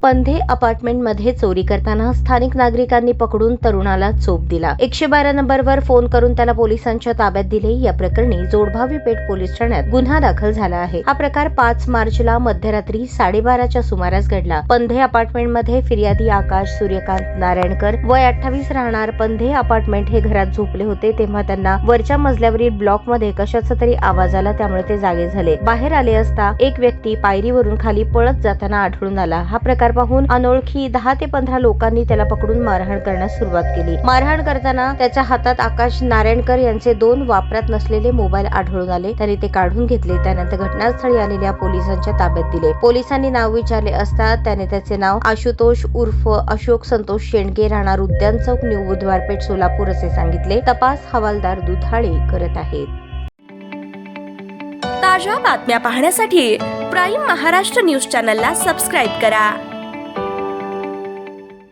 Pandhe apartment मध्ये चोरी करताना स्थानिक नागरिकांनी पकडून तरुणाला चोप दिला। 112 नंबरवर फोन करून त्याला पोलिसांच्या ताब्यात दिले। या प्रकरणी जोडभावी पेठ पोलीस ठाण्यात गुन्हा दाखल झाला आहे। हा प्रकार 5 मार्चला मध्यरात्री 12:30च्या सुमारास घडला। पंधे अपार्टमेंट मध्ये फिर्यादी आकाश सूर्यकांत नारायणकर वय 28 राहणार पंधे अपार्टमेंट हे घरात झोपले होते, तेव्हा त्यांना वरच्या मजल्यावरील ब्लॉक मध्ये कशाचा तरी आवाज आला, त्यामुळे ते जागे झाले। बाहेर आले असता एक व्यक्ती पायरीवरून खाली पळत जाताना आढळून आला। हा प्रकार पाहून अनोळखी 10 ते 15 लोकांनी त्याला पकडून मारहाण करण्यास सुरुवात केली। मारहाण करताना त्याच्या हातात आकाश नारायणकर यांचे 2 वापरात नसलेले मोबाईल आढळून आले। त्यांनी ते काढून घेतले। त्यानंतर घटनास्थळी आलेल्या पोलिसांच्या ताब्यात दिले। पोलिसांनी नाव विचारले असता त्याने त्याचे नाव आशुतोष उर्फ अशोक संतोष शेंडगे राहणार उद्यान चौक न्यू बुधवारपेठ सोलापूर असे सांगितले। तपास हवालदार दुधाळे करत आहेत। ताज्या बातम्या पाहण्यासाठी प्राईम महाराष्ट्र न्यूज चॅनलला सबस्क्राईब करा।